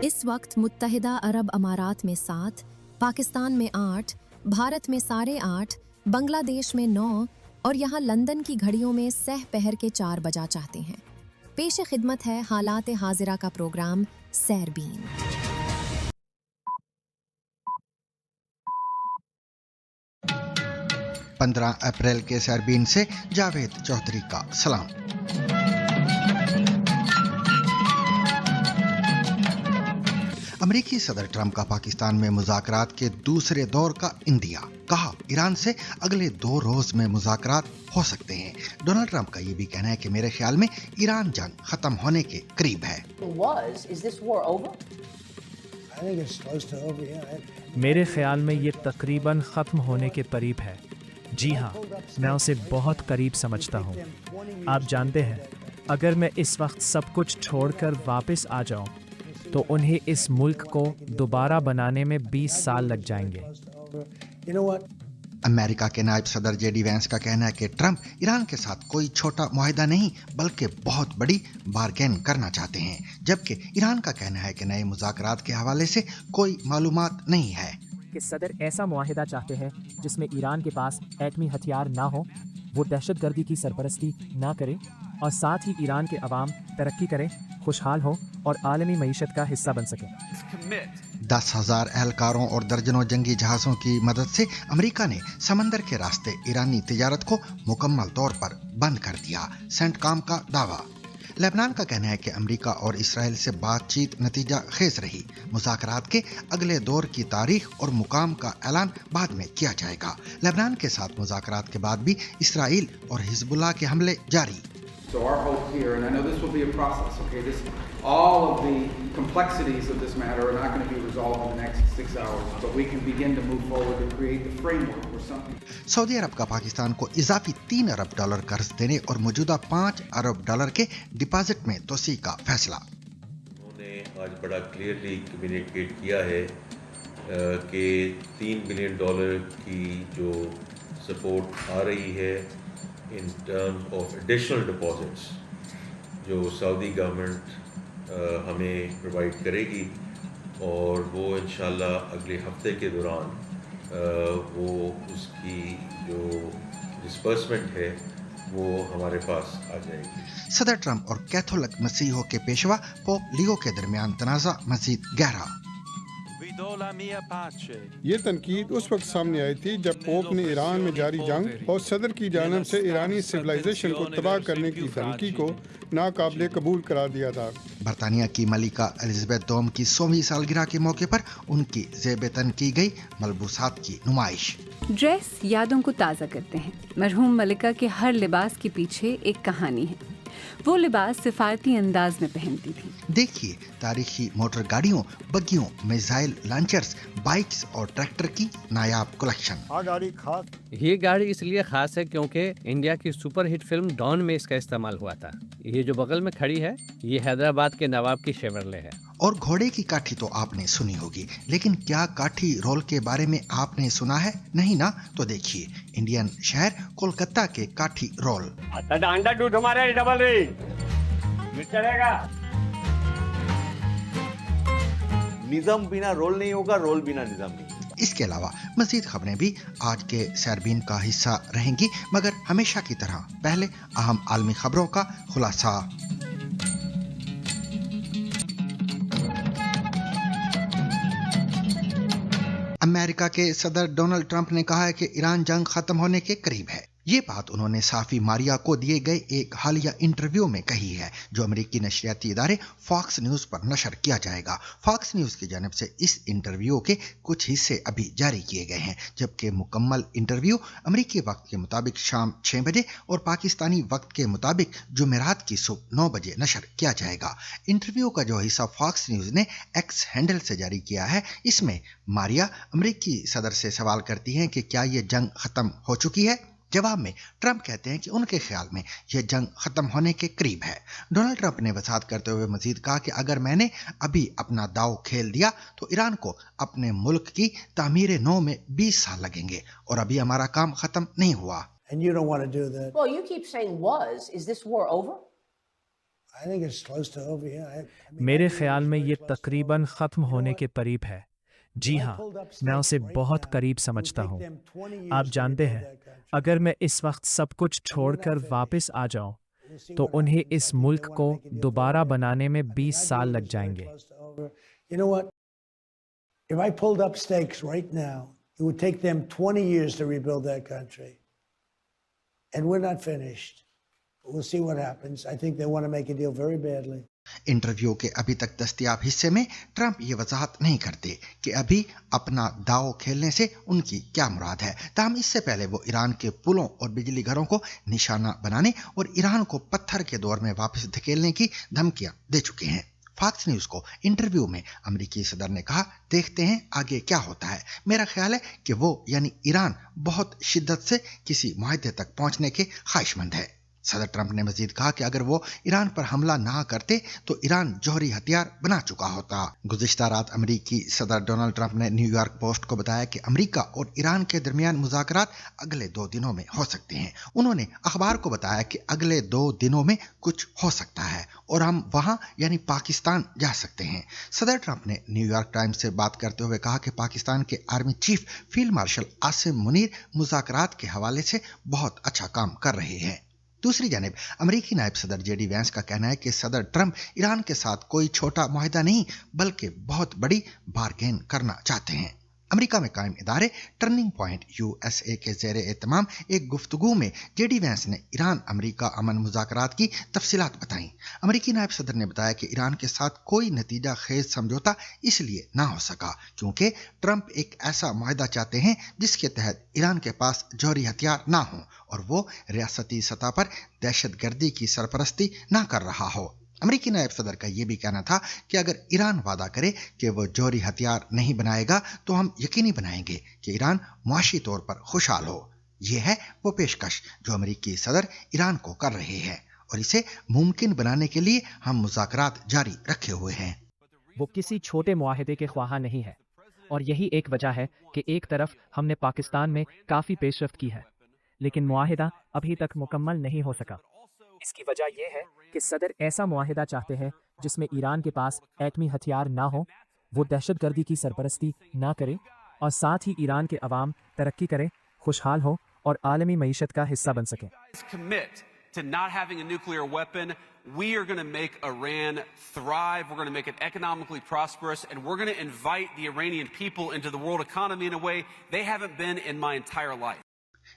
इस वक्त मुत्तहिदा अरब अमारात में 7, पाकिस्तान में 8, भारत में 8:30, बांग्लादेश में 9 और यहाँ लंदन की घड़ियों में सह पहर के 4 बजा चाहते हैं। पेश खिदमत है हालात हाजिरा का प्रोग्राम सैरबीन। 15 अप्रैल के सैरबीन से जावेद चौधरी का सलाम। अमेरिकी सदर ट्रंप का पाकिस्तान में मुज़ाकरात के दूसरे दौर का इंदिया। कहा ईरान से अगले 2 रोज में मुज़ाकरात हो सकते हैं। डोनाल्ड ट्रंप का ये भी कहना है कि मेरे ख्याल में ईरान जंग खत्म होने के करीब है। मेरे ख्याल में ये तकरीबन खत्म होने के करीब है। जी हाँ, मैं उसे बहुत करीब समझता हूँ। आप जानते हैं, अगर मैं इस वक्त सब कुछ छोड़कर वापस आ जाऊँ तो उन्हें इस मुल्क को दोबारा बनाने में 20 साल लग जाएंगे। अमेरिका के नायब सदर जेडी वैंस का कहना है कि ट्रंप ईरान के साथ कोई छोटा मुआहिदा नहीं बल्कि बहुत बड़ी बारगेन करना चाहते हैं, जबकि ईरान का कहना है कि नए मुज़ाकरात के हवाले से कोई मालूमात नहीं है। कि सदर ऐसा मुआहिदा चाहते हैं जिसमें ईरान के पास एटमी हथियार ना हो, वो दहशतगर्दी की सरपरस्ती ना करे और साथ ही ईरान के अवाम तरक्की करें, खुशहाल हो और आलमी मईशत का हिस्सा बन सके। 10,000 एहलकारों और दर्जनों जंगी जहाज़ों की मदद से अमेरिका ने समंदर के रास्ते ईरानी तिजारत को मुकम्मल तौर पर बंद कर दिया। सेंटकॉम का दावा। लेबनान का कहना है कि अमेरिका और इसराइल से बातचीत नतीजा खेज रही। मुज़ाकरात के अगले दौर की तारीख और मुकाम का ऐलान बाद में किया जाएगा। लेबनान के साथ मुज़ाकरात के बाद भी इसराइल और हिजबुल्लाह के हमले जारी। So our hope here, and I know this will be a process, okay, all of the complexities of this matter are not going to be resolved in the next 6 hours, but we can begin to move forward to create the framework for something. Saudi Arab का पाकिस्तान को इजाफी $3 अरब कर्ज देने और मौजूदा $5 अरब के deposit में तोसी का फैसला। उन्होंने आज बड़ा क्लियरली कम्युनिकेट किया है कि $3 बिलियन की जो सपोर्ट आ रही है in terms of additional deposits जो सऊदी गवर्नमेंट हमें प्रोवाइड करेगी और वो इंशाल्लाह अगले हफ्ते के दौरान वो उसकी जो डिस्बर्समेंट है वो हमारे पास आ जाएगी। सदर ट्रंप और कैथोलिक मसीहों के पेशवा पोप लियो के दरमियान तनाज़ा मज़ीद गहरा। ये तनकीद उस वक्त सामने आई थी जब पोप ने ईरान में जारी जंग और सदर की जानिब से ईरानी सिविलाइजेशन को तबाह करने की धमकी को नाकाबिले कबूल करार दिया था। बरतानिया की मलिका एलिजाबेथ दोम की 100वीं सालगिरह के मौके पर उनकी ज़ेब-ए-तन की गई मलबूसात की नुमाइश। ड्रेस यादों को ताज़ा करते हैं। मरहूम मलिका के हर लिबास के पीछे एक कहानी है। वो लिबास सिफारती अंदाज में पहनती थी। देखिए तारीखी मोटर गाड़ियों, बग्गियों, मिसाइल लॉन्चर्स, बाइक्स और ट्रैक्टर की नायाब कलेक्शन। ये गाड़ी इसलिए खास है क्योंकि इंडिया की सुपरहिट फिल्म डॉन में इसका इस्तेमाल हुआ था। ये जो बगल में खड़ी है ये हैदराबाद के नवाब की शेवरले है। और घोड़े की काठी तो आपने सुनी होगी, लेकिन क्या काठी रोल के बारे में आपने सुना है? नहीं ना? तो देखिए इंडियन शहर कोलकाता के काठी रोल। निजाम बिना रोल नहीं होगा, रोल बिना निजाम नहीं। इसके अलावा मजीद खबरें भी आज के सैरबीन का हिस्सा रहेंगी, मगर हमेशा की तरह पहले अहम आलमी खबरों का खुलासा। अमेरिका के सदर डोनाल्ड ट्रंप ने कहा है कि ईरान जंग खत्म होने के करीब है। ये बात उन्होंने साफी मारिया को दिए गए एक हालिया इंटरव्यू में कही है, जो अमेरिकी नशरियाती इदारे फॉक्स न्यूज पर नशर किया जाएगा। फॉक्स न्यूज की जानिब से इस इंटरव्यू के कुछ हिस्से अभी जारी किए गए हैं, जबकि मुकम्मल इंटरव्यू अमेरिकी वक्त के मुताबिक शाम 6 बजे और पाकिस्तानी वक्त के मुताबिक जुमेरात की सुबह 9 बजे नशर किया जाएगा। इंटरव्यू का जो हिस्सा फॉक्स न्यूज ने एक्स हैंडल से जारी किया है, इसमें मारिया अमेरिकी सदर से सवाल करती हैं कि क्या ये जंग खत्म हो चुकी है। जवाब में ट्रंप कहते हैं कि उनके ख्याल में यह जंग खत्म होने के करीब है। डोनाल्ड ट्रंप ने वजाहत करते हुए मजीद कहा कि अगर मैंने अभी अपना दाव खेल दिया तो ईरान को अपने मुल्क की तामीर नौ में 20 साल लगेंगे और अभी हमारा काम खत्म नहीं हुआ। And you don't want to do that. Well, you keep saying was. Is this war over? मेरे ख्याल में ये तकरीबन ख़त्म होने के करीब है। जी हाँ, मैं उसे बहुत करीब समझता हूँ। आप जानते हैं, अगर मैं इस वक्त सब कुछ छोड़कर वापस आ जाऊँ, तो उन्हें इस मुल्क को दोबारा बनाने में 20 साल लग जाएंगे। If I pulled up stakes right now, it would take them 20 years to rebuild that country. And we're not finished. We'll see what happens. I think they want to make a deal very badly. Interview के अभी तक दस्तयाब हिस्से में Trump ये वजाहत नहीं करते कि अभी अपना दांव खेलने से उनकी क्या मुराद है। ताहम इससे पहले वो ईरान के पुलों और बिजली घरों को निशाना बनाने और ईरान को पत्थर के दौर में वापस धकेलने की धमकियां दे चुके हैं। फॉक्स न्यूज को इंटरव्यू में अमेरिकी सदर ने कहा, देखते हैं आगे क्या होता है। मेरा ख्याल है कि वो यानी ईरान बहुत शिद्दत से किसी मुआहदे तक पहुंचने के ख्वाहिशमंद है। सदर ट्रंप ने मजीद कहा कि अगर वो ईरान पर हमला ना करते तो ईरान जौहरी हथियार बना चुका होता। गुज़िश्ता रात अमेरिकी सदर डोनाल्ड ट्रंप ने न्यूयॉर्क पोस्ट को बताया कि अमेरिका और ईरान के दरमियान मुज़ाकरात अगले 2 दिनों में हो सकते हैं। उन्होंने अखबार को बताया कि अगले 2 दिनों में कुछ हो सकता है और हम वहां यानी पाकिस्तान जा सकते हैं। सदर ट्रंप ने न्यूयॉर्क टाइम्स से बात करते हुए कहा कि पाकिस्तान के army chief field marshal Asim Munir मुज़ाकरात के हवाले से बहुत अच्छा काम कर रहे हैं। दूसरी जानिब अमेरिकी नायब सदर जेडी वैंस का कहना है कि सदर ट्रंप ईरान के साथ कोई छोटा मुआहदा नहीं बल्कि बहुत बड़ी बारगेन करना चाहते हैं। अमेरिका में कायम इदारे टर्निंग पॉइंट यूएसए के ज़ेरे एहतमाम एक गुफ्तगू में जेडी वैंस ने ईरान अमेरिका अमन मुज़ाकरात की तफसीलात बताई। अमेरिकी नायब सदर ने बताया कि ईरान के साथ कोई नतीजा खेज समझौता इसलिए ना हो सका क्योंकि ट्रंप एक ऐसा मुआहदा चाहते हैं जिसके तहत ईरान के पास जौहरी हथियार ना हो और वो रियासती सतह पर दहशतगर्दी की सरपरस्ती ना कर रहा हो। अमेरिकी नायब सदर का यह भी कहना था कि अगर ईरान वादा करे कि वो जौहरी हथियार नहीं बनाएगा तो हम यकीनी बनाएंगे कि ईरान मुआशी तौर पर खुशहाल हो। यह है वो पेशकश जो अमेरिकी सदर ईरान को कर रहे हैं और इसे मुमकिन बनाने के लिए हम मुज़ाकरात जारी रखे हुए हैं। वो किसी छोटे मुआहदे के ख्वाहा नहीं है और यही एक वजह है कि एक तरफ हमने पाकिस्तान में काफ़ी पेशरफ्त की है, लेकिन मुआहदा अभी तक मुकम्मल नहीं हो सका। इसकी वजह यह है कि सदर ऐसा मुआहदा चाहते हैं जिसमें ईरान के पास एटमी हथियार ना हो, वो दहशतगर्दी की सरपरस्ती ना करे और साथ ही ईरान के अवाम तरक्की करे, खुशहाल हो और आलमी मईशत का हिस्सा बन सकें। To not having a nuclear weapon, we are going to make Iran thrive, we're going to make it economically prosperous, and we're going to invite the Iranian people into the world economy in a way they haven't been in my entire life.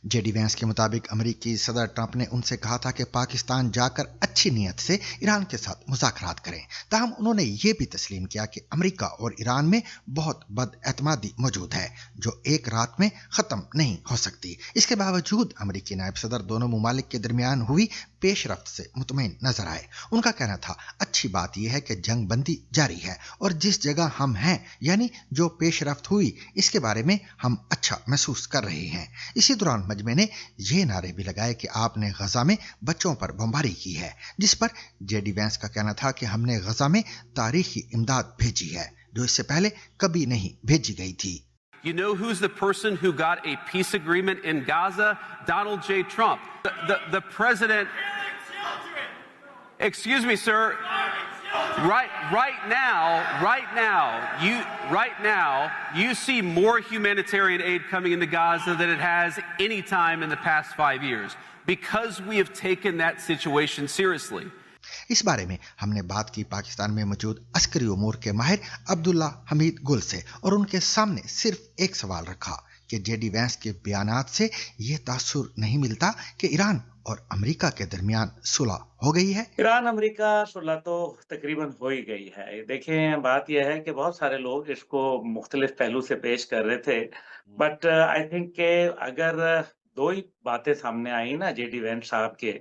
JD Vance के मुताबिक अमेरिकी सदर Trump ने उनसे कहा था कि पाकिस्तान जाकर अच्छी नीयत से ईरान के साथ मुज़ाकरात करें। ताहम उन्होंने ये भी तस्लीम किया कि अमेरिका और ईरान में बहुत बदएतमादी मौजूद है जो एक रात में ख़त्म नहीं हो सकती। इसके बावजूद अमेरिकी नायब सदर दोनों मुमालिक के दरमियान हुई पेशरफ्त से मुतमईन नजर आए। उनका कहना था, अच्छी बात यह है कि जंग बंदी जारी है और जिस जगह हम हैं यानी जो पेशरफ्त हुई इसके बारे में हम अच्छा महसूस कर रहे हैं। इसी दौरान मजमे ने यह नारे भी लगाए कि आपने गजा में बच्चों पर बमबारी की है, जिस पर जेडी वैंस का कहना था कि हमने गजा में तारीखी इमदाद भेजी है जो इससे पहले कभी नहीं भेजी गई थी। You know who's the person who got a peace agreement in Gaza? Donald J. Trump. The president... Excuse me, sir. Right now, you see more humanitarian aid coming into Gaza than it has any time in the past 5 years because we have taken that situation seriously. इस बारे में हमने बात की पाकिस्तान में मौजूद अस्करी उमूर के माहिर अब्दुल्ला हमीद गुल से और उनके सामने सिर्फ एक सवाल रखा कि जेडी वैंस के बयानात से यह तासुर नहीं मिलता कि ईरान और अमेरिका के दरमियान सुलह हो गई है। ईरान अमेरिका सुलह तो तकरीबन हो ही गई है। देखें, बात यह है कि बहुत सारे लोग इसको मुख्तलिफ पहलू से पेश कर रहे थे, बट आई थिंक के अगर 2 ही बातें सामने आई ना जेडी वैंस साहब के,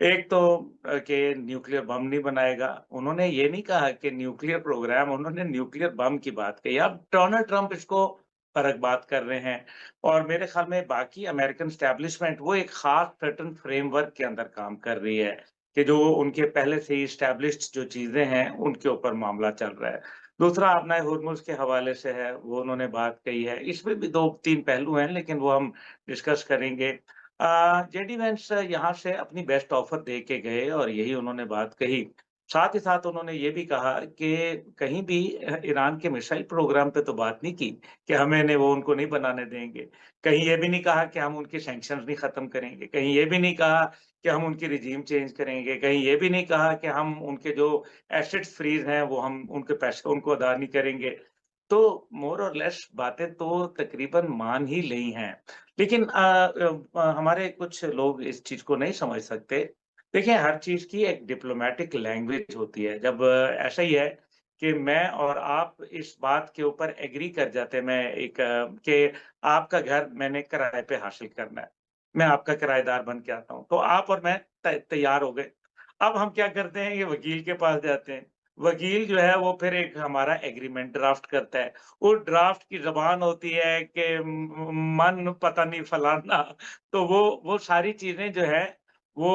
एक तो कि न्यूक्लियर बम नहीं बनाएगा, उन्होंने ये नहीं कहा कि न्यूक्लियर प्रोग्राम, उन्होंने न्यूक्लियर बम की बात कही। अब डोनाल्ड ट्रंप इसको फर्क बात कर रहे हैं और मेरे ख्याल में बाकी अमेरिकन स्टैब्लिशमेंट वो एक खास सर्टन फ्रेमवर्क के अंदर काम कर रही है कि जो उनके पहले से ही स्टैब्लिश्ड जो चीजें हैं उनके ऊपर मामला चल रहा है। दूसरा अपना हुर्मुज के हवाले से है, वो उन्होंने बात कही है। इसमें भी 2-3 पहलू हैं लेकिन वो हम डिस्कस करेंगे। जेडी वैंस यहाँ से अपनी बेस्ट ऑफर दे के गए और यही उन्होंने बात कही साथ ही साथ उन्होंने ये भी कहा कि कहीं भी ईरान के मिसाइल प्रोग्राम पे तो बात नहीं की कि हमें वो उनको नहीं बनाने देंगे। कहीं ये भी नहीं कहा कि हम उनके सैंक्शंस नहीं खत्म करेंगे। कहीं ये भी नहीं कहा कि हम उनकी रिजीम चेंज करेंगे। कहीं ये भी नहीं कहा कि हम उनके जो एसेट्स फ्रीज हैं वो हम उनके पैसे उनको अदा नहीं करेंगे। तो मोर और लेस बातें तो तकरीबन मान ही ली हैं। लेकिन हमारे कुछ लोग इस चीज़ को नहीं समझ सकते। देखिए, हर चीज़ की एक डिप्लोमैटिक लैंग्वेज होती है। जब ऐसा ही है कि मैं और आप इस बात के ऊपर एग्री कर जाते हैं, मैं एक कि आपका घर मैंने किराए पे हासिल करना है। मैं आपका किराएदार बन के आता हूँ, तो आप और मैं तैयार हो गए। अब हम क्या करते हैं, ये वकील के पास जाते हैं। वकील जो है वो फिर एक हमारा एग्रीमेंट ड्राफ्ट करता है। उस ड्राफ्ट की ज़बान होती है कि मन पता नहीं फलाना, तो वो सारी चीज़ें जो है वो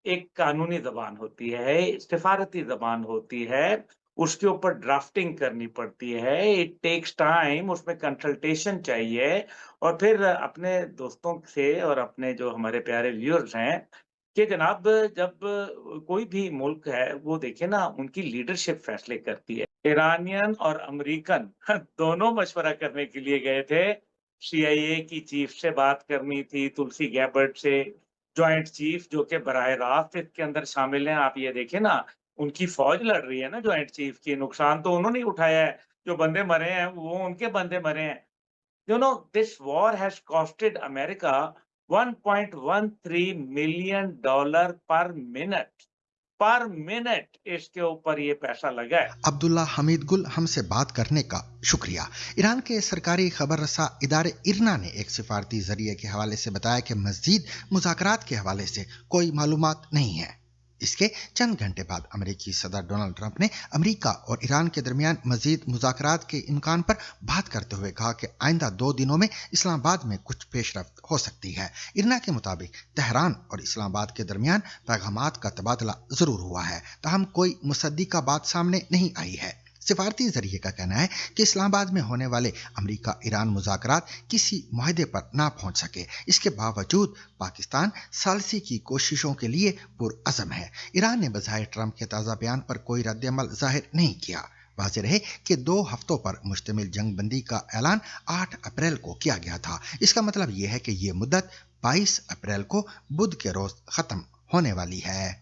एक कानूनी ज़बान होती है, सिफ़ारती ज़बान होती है, उसके ऊपर ड्राफ्टिंग करनी पड़ती है, इट टेक्स टाइम, उसमें कंसल्टेशन चाहिए और फिर अपने दोस्तों से और अपने जो हमारे प्यारे व्यूअर्स हैं कि जनाब जब कोई भी मुल्क है, वो देखिए ना उनकी लीडरशिप फैसले करती है। ईरानियन और अमेरिकन दोनों मशवरा करने के लिए गए थे, सीआईए की चीफ से बात करनी थी, तुलसी गैबर्ट से, जॉइंट चीफ जो कि बराह रास्त इसके अंदर शामिल हैं। आप ये देखिए ना, उनकी फौज लड़ रही है ना जॉइंट चीफ की, नुकसान तो उन्होंने ही उठाया है, जो बंदे मरे हैं वो उनके बंदे मरे हैं। You know, this war has costed America $1.13 million पर मिनट इसके ऊपर ये पैसा लगा है। अब्दुल्ला हमीद गुल हमसे बात करने का शुक्रिया। ईरान के सरकारी खबर रसा इदारे इरना ने एक सिफारती जरिए के हवाले से बताया कि मज़ीद मुज़ाकरात के हवाले से कोई मालूमात नहीं है। इसके चंद घंटे बाद अमेरिकी सदर डोनाल्ड ट्रंप ने अमेरिका और ईरान के दरमियान मजीद मुज़ाकरात के इम्कान पर बात करते हुए कहा कि आइंदा 2 दिनों में इस्लामाबाद में कुछ पेशरफ्त हो सकती है। इरना के मुताबिक तेहरान और इस्लामाबाद के दरमियान पैगामात का तबादला जरूर हुआ है, ताहम कोई मुसद्दिका बात सामने नहीं आई है। सिफारती जरिए का कहना है कि इस्लामाबाद में होने वाले अमेरिका ईरान मुज़ाकरात किसी मुआहदे पर ना पहुंच सके। इसके बावजूद पाकिस्तान सालसी की कोशिशों के लिए पुरअज़म है। ईरान ने बज़ाहिर ट्रंप के ताज़ा बयान पर कोई रद्द-ए-अमल जाहिर नहीं किया। वाज़ेह रहे कि 2 हफ्तों पर मुश्तमिल जंग बंदी का ऐलान 8 अप्रैल को किया गया था। इसका मतलब यह है कि यह मुद्दत 22 अप्रैल को बुध के रोज खत्म होने वाली है।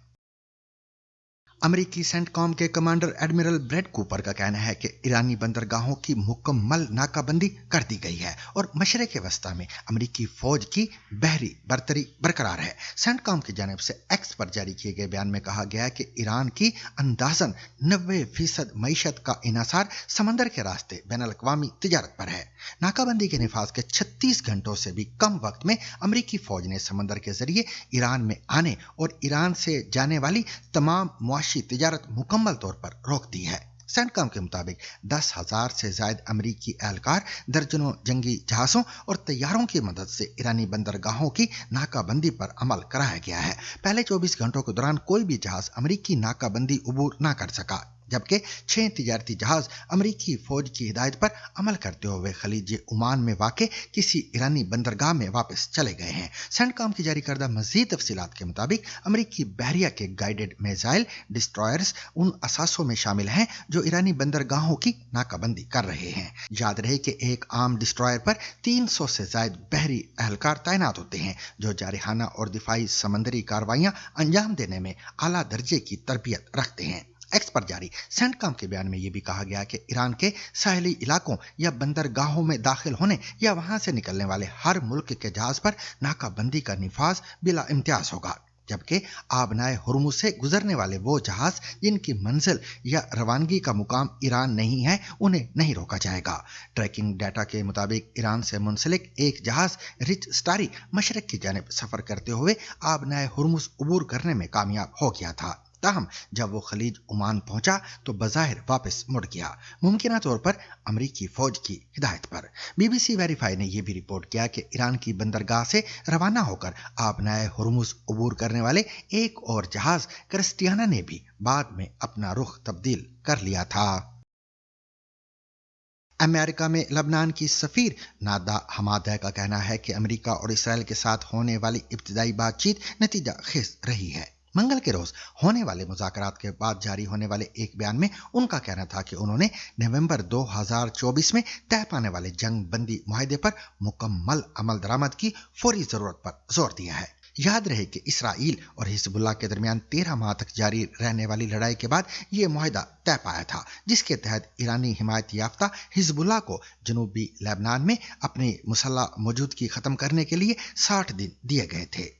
अमेरिकी सेंटकॉम के कमांडर एडमिरल ब्रेड कूपर का कहना है कि ईरानी बंदरगाहों की मुकम्मल नाकाबंदी कर दी गई है और मशरिक़ वस्ता में अमेरिकी फौज की बहरी बरतरी बरकरार है। सेंटकॉम की जानिब से एक्स पर जारी किए गए बयान में कहा गया है कि ईरान की अंदाजन 90% मईशत का इन्हिसार समंदर के रास्ते बैनुल-अक़वामी तिजारत पर है। नाकाबंदी के निफाज के 36 घंटों से भी कम वक्त में अमेरिकी फौज ने समंदर के जरिए ईरान में आने और ईरान से जाने वाली तमाम मुआशी तिजारत मुकम्मल तौर पर रोक दी है। सेंटकॉम के मुताबिक 10,000 से ज्यादा अमेरिकी एहलकार, दर्जनों जंगी जहाज़ों और तैयारों की मदद से ईरानी बंदरगाहों की नाकाबंदी पर अमल कराया गया है। पहले 24 घंटों के दौरान कोई भी जहाज अमेरिकी नाकाबंदी उबूर न कर सका, जबकि 6 तिजारती जहाज अमेरिकी फौज की हिदायत पर अमल करते हुए खलीज ओमान में वाक़े किसी ईरानी बंदरगाह में वापस चले गए हैं। सेंटकॉम की जारी करदा मज़ीद तफसीलात के मुताबिक अमेरिकी बहरिया के गाइडेड मिसाइल डिस्ट्रॉयर्स उन असासों में शामिल हैं जो ईरानी बंदरगाहों की नाकाबंदी कर रहे हैं। याद रहे कि एक आम डिस्ट्रॉयर पर 300 से ज्यादा बहरी एहलकार तैनात होते हैं जो जारिहाना और दिफाई समंदरी कार्रवाइयां अंजाम देने में आला दर्जे की तरबियत रखते हैं। एक्स पर जारी सेंटकॉम के बयान में यह भी कहा गया कि ईरान के साहली इलाकों या बंदरगाहों में दाखिल होने या वहां से निकलने वाले हर मुल्क के जहाज पर नाकाबंदी का निफाज बिला इम्तियाज होगा, जबकि आबनाए हुर्मुज़ से गुजरने वाले वो जहाज जिनकी मंजिल या रवानगी का मुकाम ईरान नहीं है उन्हें नहीं रोका जाएगा। ट्रैकिंग डाटा के मुताबिक ईरान से मुंसलिक एक जहाज रिच स्टारी मशरक की जानिब सफर करते हुए आबनाए हुर्मुज़ उबूर करने में कामयाब हो गया था। ताहम जब वो खलीज ओमान पहुंचा तो बज़ाहिर वापस मुड़ गया, मुमकिन तौर पर अमेरिकी फौज की हिदायत पर। BBC वेरीफाई ने यह भी रिपोर्ट किया कि ईरान की बंदरगाह से रवाना होकर आबनाए हुर्मुज़ उबूर करने वाले एक और जहाज क्रिस्टियाना ने भी बाद में अपना रुख तब्दील कर लिया था। अमेरिका में लबनान की सफीर नादा हमादा का कहना है कि अमेरिका और इसराइल के साथ होने वाली इब्तिदाई बातचीत नतीजा खेज रही है। मंगल के रोज होने वाले मुज़ाकरात के बाद जारी होने वाले एक बयान में उनका कहना था कि उन्होंने नवंबर 2024 में तय पाने वाले जंग बंदी मुआहदे पर मुकम्मल अमल दरामद की फौरी जरूरत पर जोर दिया है। याद रहे कि इसराइल और हिजबुल्लाह के दरमियान 13 माह तक जारी रहने वाली लड़ाई के बाद ये मुआहदा तय पाया था, जिसके तहत ईरानी हिमायत याफ्ता हिजबुल्लाह को जनूबी लेबनान में अपनी मुसल्लह मौजूदगी खत्म करने के लिए 60 दिन दिए गए थे।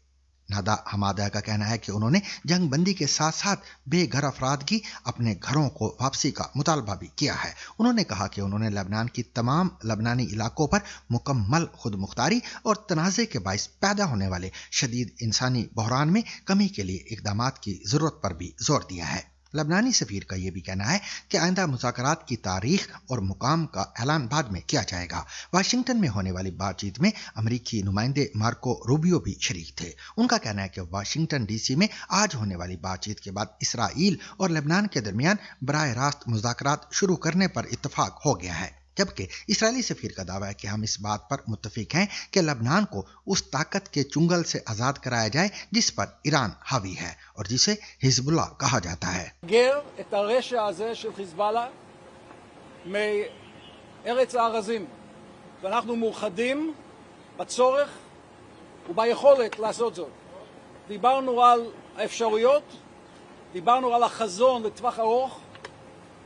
नादा हमादा का कहना है कि उन्होंने जंग बंदी के साथ साथ बेघर अफराद की अपने घरों को वापसी का मुतालबा भी किया है। उन्होंने कहा कि उन्होंने लेबनान की तमाम लेबनानी इलाकों पर मुकम्मल खुद मुख्तारी और तनाज़े के बाइस पैदा होने वाले शदीद इंसानी बहरान में कमी के लिए इक़दामात की ज़रूरत पर भी जोर दिया है। लबनानी सफीर का यह भी कहना है कि आइंदा मुज़ाकरात की तारीख और मुकाम का ऐलान बाद में किया जाएगा। वाशिंगटन में होने वाली बातचीत में अमरीकी नुमाइंदे मार्को रूबियो भी शरीक थे। उनका कहना है कि वाशिंगटन डीसी में आज होने वाली बातचीत के बाद इसराइल और लेबनान के दरमियान बराह रास्त मुज़ाकरात शुरू करने पर इत्तफाक हो गया है, जबकि इस्राएली सफीर का दावा है कि हम इस बात पर मुत्तफिक हैं कि लबनान को उस ताकत के चुंगल से आजाद कराया जाए जिस पर ईरान हावी है और जिसे हिजबुल्लाह कहा जाता है। את הרשע הזה של חיזבאללה מארץ הארזים, ואנחנו מאוחדים בצורך וביכולת לעשות זאת. דיברנו על האפשרויות, דיברנו על החזון לטווח ארוך,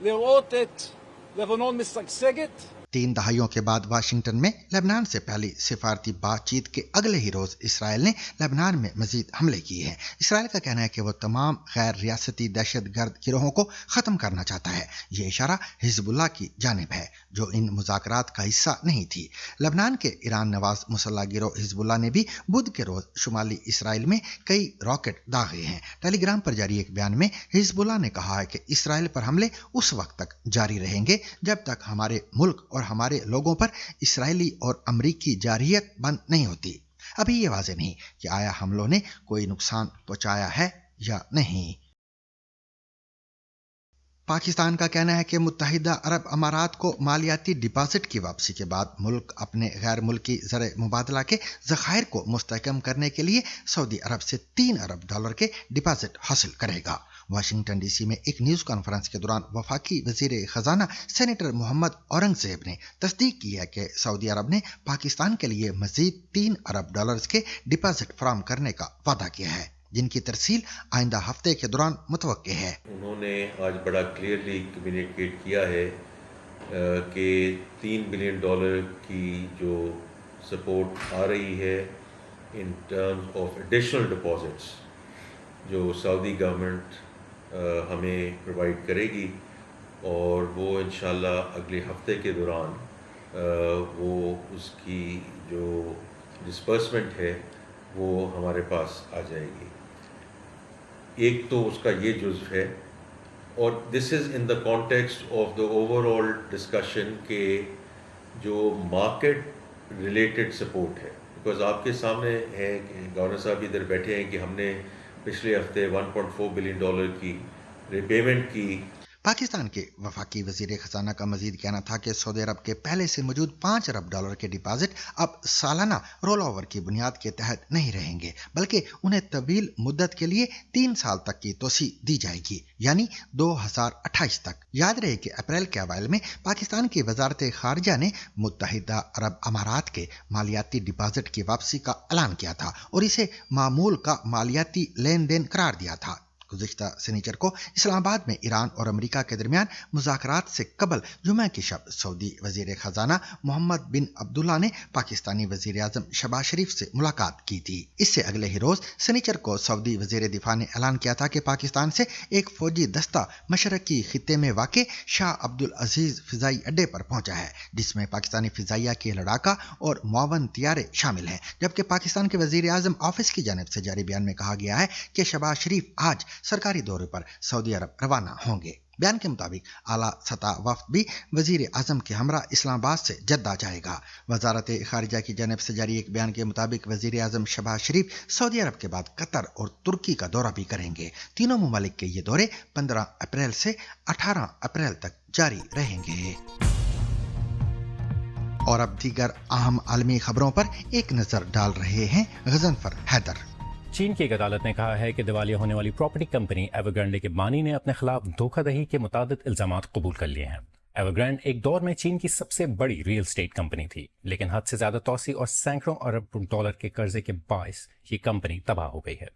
לראות את लेबनान में सगसगत। 3 दहाइयों के बाद वाशिंगटन में लेबनान से पहली सिफारती बातचीत के अगले ही रोज इसराइल ने लेबनान में मजीद हमले किए हैं। इसराइल का कहना है कि वो तमाम गैर रियासती दहशतगर्द गिरोहों को खत्म करना चाहता है। ये इशारा हिजबुल्लाह की जानिब है जो इन मुज़ाकरात का हिस्सा नहीं थी। लेबनान के ईरान नवाज मुसल्लह गिरोह हिजबुल्लाह ने भी बुध के रोज शुमाली इसराइल में कई रॉकेट दागे हैं। टेलीग्राम पर जारी एक बयान में हिजबुल्लाह ने कहा है कि इसराइल पर हमले उस वक्त तक जारी रहेंगे जब तक हमारे मुल्क और हमारे लोगों पर इसराइली और अमरीकी जारहियत बंद नहीं होती। अभी ये वाज़ेह नहीं कि आया हमलों ने कोई नुकसान पहुंचाया है या नहीं। पाकिस्तान का कहना है कि मुत्तहिदा अरब अमारात को मालियाती डिपॉजिट की वापसी के बाद मुल्क अपने गैर मुल्की ज़र मुबादला के ज़खायर को मुस्तहकम करने के लिए सऊदी अरब से $3 अरब के डिपॉजिट हासिल करेगा। वाशिंगटन डीसी में एक न्यूज़ कॉन्फ्रेंस के दौरान वफाकी वज़ीर ख़जाना सेनेटर मोहम्मद औरंगज़ेब ने तस्दीक की है कि सऊदी अरब ने पाकिस्तान के लिए मज़ीद $3 अरब के डिपॉजिट फराहम करने का वादा किया है, जिनकी तरसील आइंदा हफ्ते के दौरान मुतवक्के है। उन्होंने आज बड़ा क्लियरली कम्युनिकेट किया है कि $3 बिलियन की जो सपोर्ट आ रही है in terms of additional deposits जो सऊदी गवर्नमेंट हमें प्रोवाइड करेगी और वो इंशाल्लाह अगले हफ्ते के दौरान वो उसकी जो डिस्बर्समेंट है वो हमारे पास आ जाएगी। एक तो उसका ये जुज़्व है और this is in the context of the overall discussion के जो मार्केट रिलेटेड सपोर्ट है, बिकॉज आपके सामने है कि गवर्नर साहब इधर बैठे हैं कि हमने पिछले हफ्ते $1.4 बिलियन की रिपेमेंट की। पाकिस्तान के वफाकी वजीर खजाना का मजीद कहना था कि सऊदी अरब के पहले से मौजूद $5 अरब के डिपॉजिट अब सालाना रोल ओवर की बुनियाद के तहत नहीं रहेंगे, बल्कि उन्हें तवील मुद्दत के लिए 3 साल तक की तोसी दी जाएगी, यानी 2028 तक। याद रहे कि अप्रैल के अवाइल में पाकिस्तान की वजारत खारजा ने मुत्तहिदा अरब अमारात के मालियाती डिपॉजिट की वापसी का ऐलान किया था और इसे मामूल का मालियाती लेन देन करार दिया था। गुज़िश्ता शनिचर को इस्लामाबाद में ईरान और अमेरिका के दरमियान मुज़ाकरात से कबल जुमा की शब सऊदी वज़ीर ख़जाना मोहम्मद बिन अब्दुल्ला ने पाकिस्तानी वज़ीर आज़म शहबाज शरीफ से मुलाकात की थी। इससे अगले ही रोज़ शनिचर को सऊदी वज़ीर दिफा ने ऐलान किया था कि पाकिस्तान से एक फौजी दस्ता मशरकी खित्ते में वाक़े शाह अब्दुल अजीज़ फ़िज़ाई अड्डे पर पहुंचा है, जिसमें पाकिस्तानी फ़िज़ाइया के लड़ाका और मुआवन तियारे शामिल हैं। जबकि पाकिस्तान के वज़ीर आज़म ऑफिस की जानिब से जारी बयान में कहा गया है कि शहबाज शरीफ आज सरकारी दौरे पर सऊदी अरब रवाना होंगे। बयान के मुताबिक आला सतह वफ्द भी वजीर आजम के हमरा इस्लामाबाद से जद्दा जाएगा। वजारत खारिजा की जानिब से जारी एक बयान के मुताबिक वजीर आजम शहबाज शरीफ सऊदी अरब के बाद कतर और तुर्की का दौरा भी करेंगे। तीनों ममालिक के ये दौरे 15 अप्रैल से 18 अप्रैल तक जारी रहेंगे। और अब दीगर अहम आलमी खबरों पर एक नजर डाल रहे हैं गजनफर हैदर। چین کی ایک عدالت نے کہا ہے کہ دیوالیہ ہونے والی پراپرٹی کمپنی ایور گرینڈے کے بانی نے اپنے خلاف دھوکہ دہی کے متعدد الزامات قبول کر لیے ہیں۔ ایور گرینڈ ایک دور میں چین کی سب سے بڑی ریل اسٹیٹ کمپنی تھی، لیکن حد سے زیادہ توسیع اور سینکڑوں ارب ڈالر کے قرضے کے باعث یہ کمپنی تباہ ہو گئی ہے۔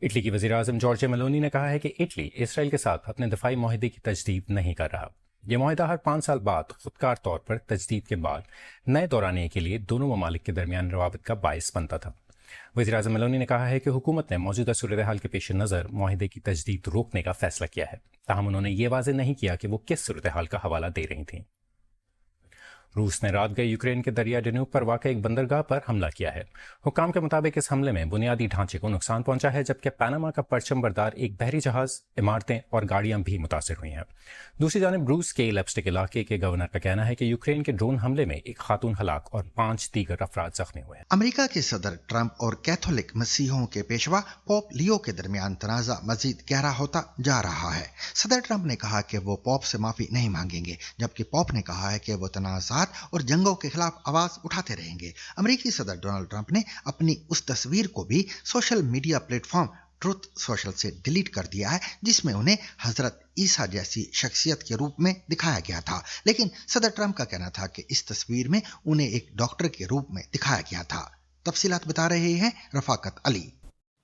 اٹلی کی وزیر اعظم جارجیا میلونی نے کہا ہے کہ اٹلی اسرائیل کے ساتھ اپنے دفاعی معاہدے کی تجدید نہیں کر رہا۔ یہ معاہدہ ہر 5 سال بعد خودکار طور پر تجدید کے بعد نئے دورانیے کے لیے دونوں ممالک کے درمیان روابط کا باعث بنتا تھا۔ وزیر اعظم میلونی نے کہا ہے کہ حکومت نے موجودہ صورتحال کے پیش نظر معاہدے کی تجدید روکنے کا فیصلہ کیا ہے، تاہم انہوں نے یہ واضح نہیں کیا کہ وہ کس صورتحال کا حوالہ دے رہی تھیں۔ روس نے رات گئے یوکرین کے دریا ڈنیوب پر واقع ایک بندرگاہ پر حملہ کیا ہے۔ حکام کے مطابق اس حملے میں بنیادی ڈھانچے کو نقصان پہنچا ہے، جبکہ پاناما کا پرچم بردار ایک بحری جہاز، عمارتیں اور گاڑیاں بھی متاثر ہوئی ہیں۔ دوسری جانب روس کے لیپسٹک علاقے کے گورنر کا کہنا ہے کہ یوکرین کے ڈرون حملے میں ایک خاتون ہلاک اور 5 دیگر افراد زخمی ہوئے ہیں۔ امریکہ کے صدر ٹرمپ اور کیتھولک مسیحیوں کے پیشوا پوپ لیو کے درمیان تنازع مزید گہرا ہوتا جا رہا ہے۔ صدر ٹرمپ نے کہا کہ وہ پوپ سے معافی نہیں مانگیں گے، جبکہ پوپ نے کہا ہے کہ وہ تنازعات اور جنگوں کے خلاف آواز اٹھاتے رہیں گے۔ امریکی صدر ڈونلڈ ٹرمپ نے اپنی اس تصویر کو بھی social media plate form truth social سے ڈیلیٹ کر دیا ہے جس میں انہیں حضرت عیسیٰ جیسی شخصیت کے روپ میں دکھایا گیا تھا، لیکن صدر ٹرمپ کا کہنا تھا کہ اس تصویر میں انہیں ایک ڈاکٹر کے روپ میں دکھایا گیا تھا۔ تفصیلات بتا رہے ہیں رفاقت علی۔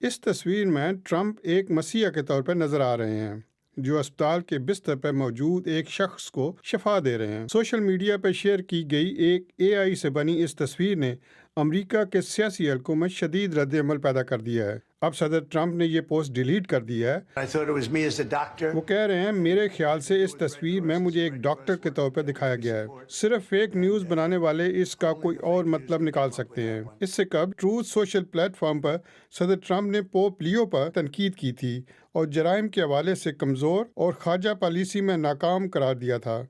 اس تصویر میں ٹرمپ ایک مسیحا کے طور پر نظر آ رہے ہیں جو اسپتال کے بستر پر موجود ایک شخص کو شفا دے رہے ہیں۔ سوشل میڈیا پر شیئر کی گئی ایک AI سے بنی اس تصویر نے امریکہ کے سیاسی حلقوں میں شدید رد عمل پیدا کر دیا ہے۔ اب صدر ٹرمپ نے یہ پوسٹ ڈیلیٹ کر دیا ہے۔ وہ کہہ رہے ہیں میرے خیال سے اس تصویر میں مجھے ایک ڈاکٹر کے طور پر دکھایا گیا ہے۔ صرف فیک نیوز بنانے والے اس کا کوئی اور مطلب نکال سکتے ہیں۔ اس سے قبل ٹروتھ سوشل پلیٹ فارم پر صدر ٹرمپ نے پوپ لیو پر تنقید کی تھی اور جرائم کے حوالے سے کمزور اور خارجہ پالیسی میں ناکام قرار دیا تھا۔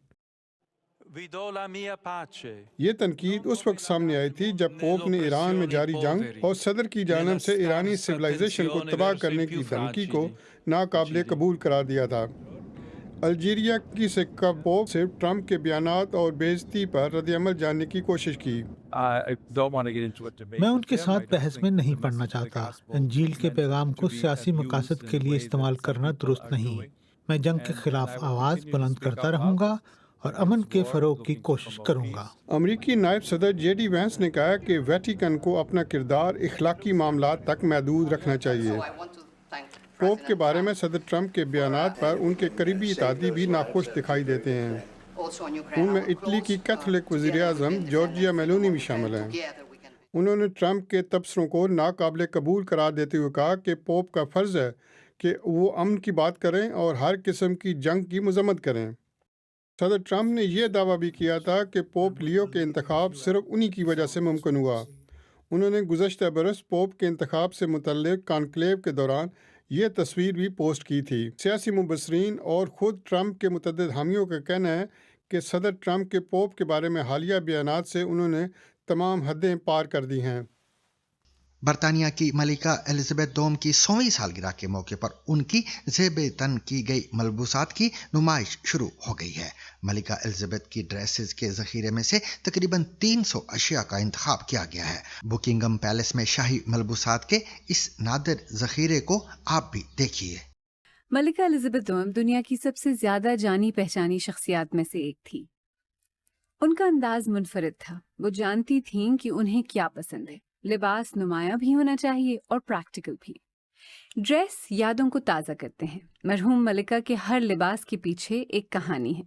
یہ تنقید اس وقت سامنے آئی تھی جب پوپ نے ایران میں جاری جنگ اور صدر کی جانب سے ایرانی سویلائزیشن کو تباہ کرنے کی دھمکی کو ناقابل قبول قرار دیا تھا۔ الجیریا کی سکہ پوپ سے ٹرمپ کے بیانات اور بے عزتی پر رد عمل جاننے کی کوشش کی۔ میں ان کے ساتھ بحث میں نہیں پڑنا چاہتا۔ انجیل کے پیغام کو سیاسی مقاصد کے لیے استعمال کرنا درست نہیں۔ میں جنگ کے خلاف آواز بلند کرتا رہوں گا اور امن کے فروغ کی کوشش کروں گا۔ امریکی نائب صدر JD وینس نے کہا کہ ویٹیکن کو اپنا کردار اخلاقی معاملات تک محدود رکھنا چاہیے۔ پوپ کے بارے میں صدر ٹرمپ کے بیانات پر ان کے قریبی اتحادی بھی ناخوش دکھائی دیتے ہیں۔ ان میں اٹلی کی کیتھولک وزیر اعظم جارجیا میلونی بھی شامل ہیں۔ انہوں نے ٹرمپ کے تبصروں کو ناقابل قبول قرار دیتے ہوئے کہا کہ پوپ کا فرض ہے کہ وہ امن کی بات کریں اور ہر قسم کی جنگ کی مذمت کریں۔ صدر ٹرمپ نے یہ دعویٰ بھی کیا تھا کہ پوپ لیو کے انتخاب صرف انہی کی وجہ سے ممکن ہوا۔ انہوں نے گزشتہ برس پوپ کے انتخاب سے متعلق کانکلیو کے دوران یہ تصویر بھی پوسٹ کی تھی۔ سیاسی مبصرین اور خود ٹرمپ کے متعدد حامیوں کا کہنا ہے کہ صدر ٹرمپ کے پوپ کے بارے میں حالیہ بیانات سے انہوں نے تمام حدیں پار کر دی ہیں۔ برطانیہ کی ملکہ الزبیتھ دوم کی 100ویں سالگرہ کے موقع پر ان کی زیب تن کی گئی ملبوسات کی نمائش شروع ہو گئی ہے۔ ملکہ الزبیتھ کی ڈریسز کے ذخیرے میں سے تقریباً 300 اشیاء کا انتخاب کیا گیا ہے۔ بکنگم پیلس میں شاہی ملبوسات کے اس نادر ذخیرے کو آپ بھی دیکھیے۔ ملکہ الزبیتھ دوم دنیا کی سب سے زیادہ جانی پہچانی شخصیات میں سے ایک تھی۔ ان کا انداز منفرد تھا۔ وہ جانتی تھیں کہ انہیں کیا پسند ہے۔ لباس نمایاں بھی ہونا چاہیے اور پریکٹیکل بھی۔ ڈریس یادوں کو تازہ کرتے ہیں۔ مرحوم ملکہ کے ہر لباس کے پیچھے ایک کہانی ہے۔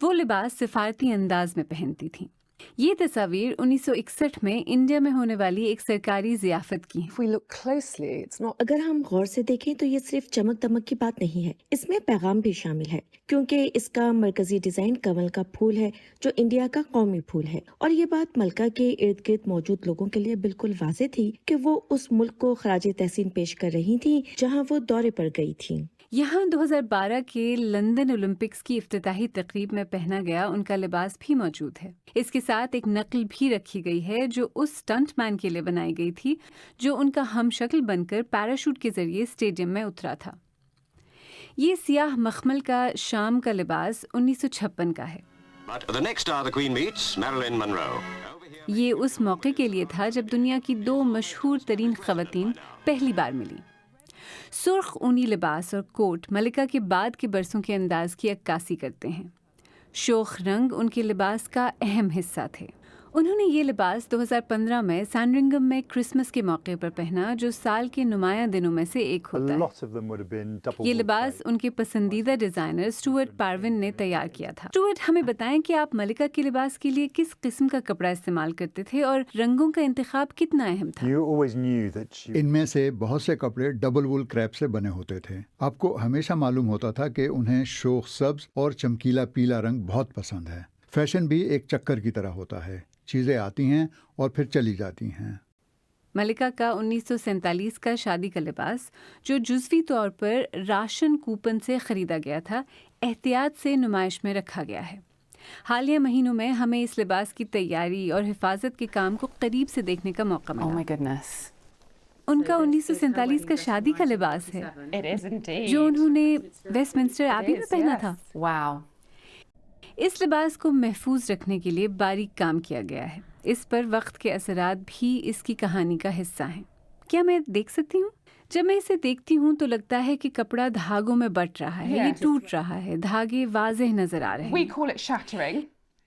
وہ لباس سفارتی انداز میں پہنتی تھیں۔ یہ تصاویر 1961 میں انڈیا میں ہونے والی ایک سرکاری ضیافت کی ہیں۔ اگر ہم غور سے دیکھیں تو یہ صرف چمک دمک کی بات نہیں ہے، اس میں پیغام بھی شامل ہے، کیونکہ اس کا مرکزی ڈیزائن کمل کا پھول ہے جو انڈیا کا قومی پھول ہے، اور یہ بات ملکہ کے ارد گرد موجود لوگوں کے لیے بالکل واضح تھی کہ وہ اس ملک کو خراج تحسین پیش کر رہی تھیں جہاں وہ دورے پر گئی تھیں۔ یہاں 2012 کے لندن اولمپکس کی افتتاحی تقریب میں پہنا گیا ان کا لباس بھی موجود ہے۔ اس کے ساتھ ایک نقل بھی رکھی گئی ہے جو اس سٹنٹ مین کے لیے بنائی گئی تھی جو ان کا ہم شکل بن کر پیراشوٹ کے ذریعے اسٹیڈیم میں اترا تھا۔ یہ سیاہ مخمل کا شام کا لباس 1956 کا ہے۔ یہ اس موقع کے لیے تھا جب دنیا کی دو مشہور ترین خواتین پہلی بار ملی۔ سرخ اونی لباس اور کوٹ ملکہ کے بعد کے برسوں کے انداز کی عکاسی کرتے ہیں۔ شوخ رنگ ان کے لباس کا اہم حصہ تھے۔ انہوں نے یہ لباس 2015 میں سینڈرنگم میں کرسمس کے موقع پر پہنا، جو سال کے نمایاں دنوں میں سے ایک ہوتا ہے۔ یہ لباس ان کے پسندیدہ ڈیزائنر اسٹوارٹ پاروین نے تیار کیا تھا۔ اسٹوارٹ، ہمیں بتائیں کہ آپ ملکہ کے لباس کے لیے کس قسم کا کپڑا استعمال کرتے تھے اور رنگوں کا انتخاب کتنا اہم تھا؟ ان میں سے بہت سے کپڑے ڈبل وول کریپ سے بنے ہوتے تھے۔ آپ کو ہمیشہ معلوم ہوتا تھا کہ انہیں شوخ سبز اور چمکیلا پیلا رنگ بہت پسند ہے۔ فیشن بھی ایک چکر کی طرح ہوتا ہے، چیزیں آتی ہیں اور پھر چلی جاتی ہیں۔ ملکہ کا 1947 کا شادی کا لباس، جو جزوی طور پر راشن کوپن سے خریدا گیا تھا، احتیاط سے نمائش میں رکھا گیا ہے۔ حالیہ مہینوں میں ہمیں اس لباس کی تیاری اور حفاظت کے کام کو قریب سے دیکھنے کا موقع ملا۔ ان کا 1947 کا شادی کا لباس ہے جو انہوں نے ویسٹ منسٹر ایبی میں پہنا تھا۔ اس لباس کو محفوظ رکھنے کے لیے باریک کام کیا گیا ہے۔ اس پر وقت کے اثرات بھی اس کی کہانی کا حصہ ہیں۔ کیا میں دیکھ سکتی ہوں؟ جب میں اسے دیکھتی ہوں تو لگتا ہے کہ کپڑا دھاگوں میں بٹ رہا ہے، یہ ٹوٹ رہا ہے، دھاگے واضح نظر آ رہے ہیں۔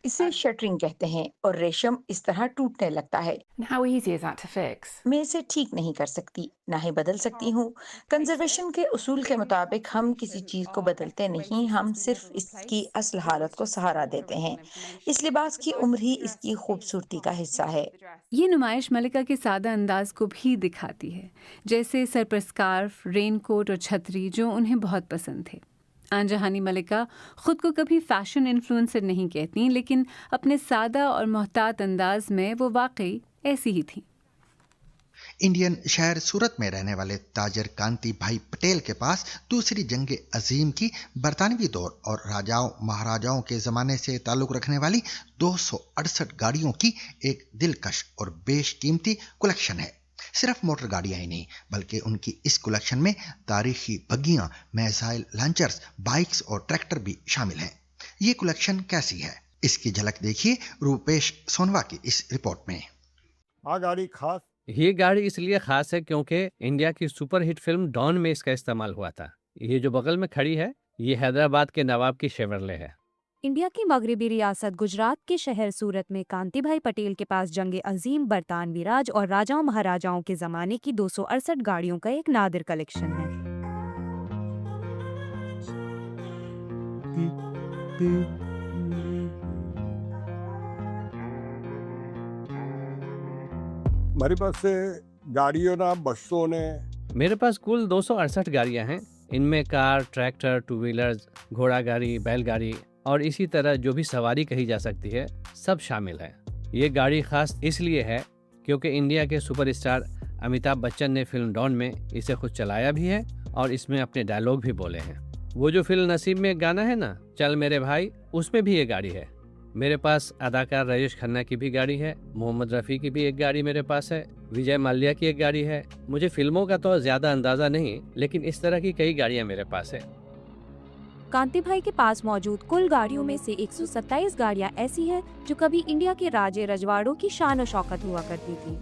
اسے شٹرنگ کہتے ہیں اور ریشم اس طرح ٹوٹنے لگتا ہے۔ میں اسے ٹھیک نہیں کر سکتی، نہ ہی بدل سکتی ہوں۔ کنزرویشن کے اصول کے مطابق ہم کسی چیز کو بدلتے نہیں، ہم صرف اس کی اصل حالت کو سہارا دیتے ہیں۔ اس لباس کی عمر ہی اس کی خوبصورتی کا حصہ ہے۔ یہ نمائش ملکہ کے سادہ انداز کو بھی دکھاتی ہے، جیسے سر پر اسکارف، رین کوٹ اور چھتری، جو انہیں بہت پسند تھے۔ آن جہانی ملکہ خود کو کبھی فیشن انفلوئنسر نہیں کہتی، لیکن اپنے سادہ اور محتاط انداز میں وہ واقعی ایسی ہی تھیں۔ انڈین شہر سورت میں رہنے والے تاجر کانتی بھائی پٹیل کے پاس دوسری جنگ عظیم کی برطانوی دور اور راجاؤں مہاراجاؤں کے زمانے سے تعلق رکھنے والی 268 گاڑیوں کی ایک دلکش اور بیش قیمتی کلیکشن ہے۔ صرف موٹر گاڑیاں ہی نہیں، بلکہ ان کی اس کلیکشن میں تاریخی بگیاں، میزائل لانچرز، بائکس اور ٹریکٹر بھی شامل ہیں۔ یہ کلیکشن کیسی ہے، اس کی جھلک دیکھیے روپیش سونوا کی اس رپورٹ میں۔ یہ گاڑی اس لیے خاص ہے کیونکہ انڈیا کی سپر ہٹ فلم ڈان میں اس کا استعمال ہوا تھا۔ یہ جو بغل میں کھڑی ہے، یہ حیدرآباد کے نواب کی شیورلے ہے۔ انڈیا کی مغربی ریاست گجرات کے شہر سورت میں کانتی بھائی پٹیل کے پاس جنگ عظیم، برطانوی راج اور راجاؤں مہاراجاؤں کے زمانے کی 268 گاڑیوں کا ایک نادر کلیکشن ہے۔ ہمارے پاس گاڑیوں نا بسوں نے، میرے پاس کل 268 گاڑیاں ہیں۔ ان میں کار، ٹریکٹر، ٹو ویلرز، گھوڑا گاڑی، بیل گاڑی اور اسی طرح جو بھی سواری کہی جا سکتی ہے، سب شامل ہے۔ یہ گاڑی خاص اس لیے ہے کیونکہ انڈیا کے سپر اسٹار امیتابھ بچن نے فلم ڈان میں اسے خود چلایا بھی ہے اور اس میں اپنے ڈائلاگ بھی بولے ہیں۔ وہ جو فلم نصیب میں گانا ہے نا، چل میرے بھائی، اس میں بھی یہ گاڑی ہے۔ میرے پاس اداکار راجیش کھنہ کی بھی گاڑی ہے، محمد رفیع کی بھی ایک گاڑی میرے پاس ہے، وجے مالیہ کی ایک گاڑی ہے۔ مجھے فلموں کا تو زیادہ اندازہ نہیں، لیکن اس طرح کی کئی گاڑیاں میرے پاس ہے۔ کانتی بھائی کے پاس موجود کل گاڑیوں میں سے 127 گاڑیاں ایسی ہیں جو کبھی انڈیا کے راجے رجواڑوں کی شان و شوکت ہوا کرتی تھی۔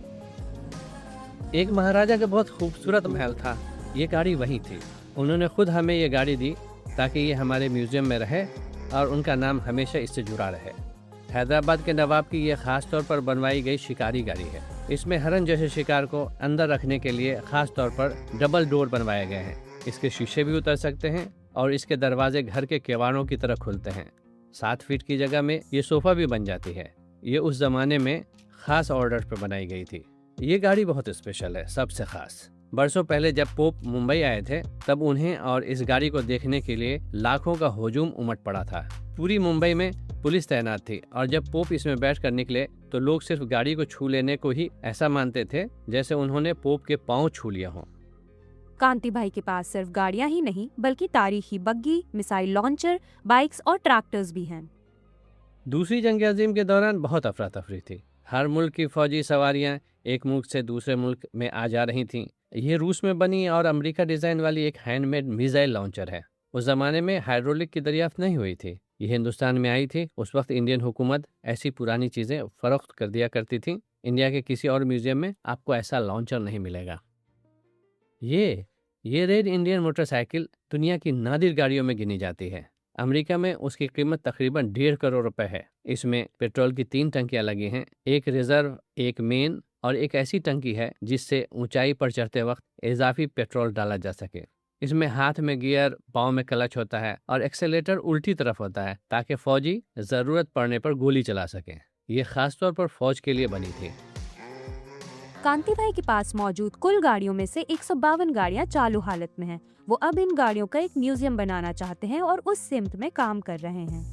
ایک مہاراجہ کا بہت خوبصورت محل تھا، یہ گاڑی وہی تھی۔ انہوں نے خود ہمیں یہ گاڑی دی تاکہ یہ ہمارے میوزیم میں رہے اور ان کا نام ہمیشہ اس سے جڑا رہے۔ حیدرآباد کے نواب کی یہ خاص طور پر بنوائی گئی شکاری گاڑی ہے۔ اس میں ہرن جیسے شکار کو اندر رکھنے کے لیے خاص طور پر ڈبل ڈور بنوائے گئے ہیں۔ اس کے شیشے بھی اتر سکتے ہیں اور اس کے دروازے گھر کے کیواڑوں کی طرح کھلتے ہیں۔ 7 فٹ کی جگہ میں یہ صوفہ بھی بن جاتی ہے۔ یہ اس زمانے میں خاص آرڈر پر بنائی گئی تھی۔ یہ گاڑی بہت اسپیشل ہے، سب سے خاص۔ برسوں پہلے جب پوپ ممبئی آئے تھے، تب انہیں اور اس گاڑی کو دیکھنے کے لیے لاکھوں کا ہجوم امٹ پڑا تھا۔ پوری ممبئی میں پولیس تعینات تھی اور جب پوپ اس میں بیٹھ کر نکلے تو لوگ صرف گاڑی کو چھو لینے کو ہی ایسا مانتے تھے جیسے انہوں نے پوپ کے پاؤں چھو لیا ہوں۔ کانتی بھائی کے پاس صرف گاڑیاں ہی نہیں بلکہ تاریخی بگی، میزائل لانچر، بائکس اور ٹریکٹرز بھی ہیں۔ دوسری جنگ عظیم کے دوران بہت افراتفری تھی۔ ہر ملک کی فوجی سواریاں ایک ملک سے دوسرے ملک میں آ جا رہی تھیں۔ یہ روس میں بنی اور امریکہ ڈیزائن والی ایک ہینڈ میڈ میزائل لانچر ہے۔ اس زمانے میں ہائیڈرولک کی دریافت نہیں ہوئی تھی۔ ये हिंदुस्तान में आई थी, उस वक्त इंडियन हुकूमत ऐसी पुरानी चीज़ें फ़रोख्त कर दिया करती थी। इंडिया के किसी और म्यूज़ियम में आपको ऐसा लॉन्चर नहीं मिलेगा। ये रेड इंडियन मोटरसाइकिल दुनिया की नादिर गाड़ियों में गिनी जाती है। अमेरिका में उसकी कीमत तकरीबन 1.5 करोड़ रुपए है। इसमें पेट्रोल की 3 टंकियां लगी हैं, एक रिजर्व, एक मेन और एक ऐसी टंकी है जिससे ऊंचाई पर चढ़ते वक्त इजाफी पेट्रोल डाला जा सके। इसमें हाथ में गियर, पाँव में क्लच होता है और एक्सेलेटर उल्टी तरफ होता है ताकि फौजी ज़रूरत पड़ने पर गोली चला सकें। ये खास तौर पर फौज के लिए बनी थी। कांति भाई के पास मौजूद कुल गाड़ियों में से 152 गाड़ियां चालू हालत में हैं। वो अब इन गाड़ियों का एक म्यूजियम बनाना चाहते हैं और उस सिमत में काम कर रहे हैं।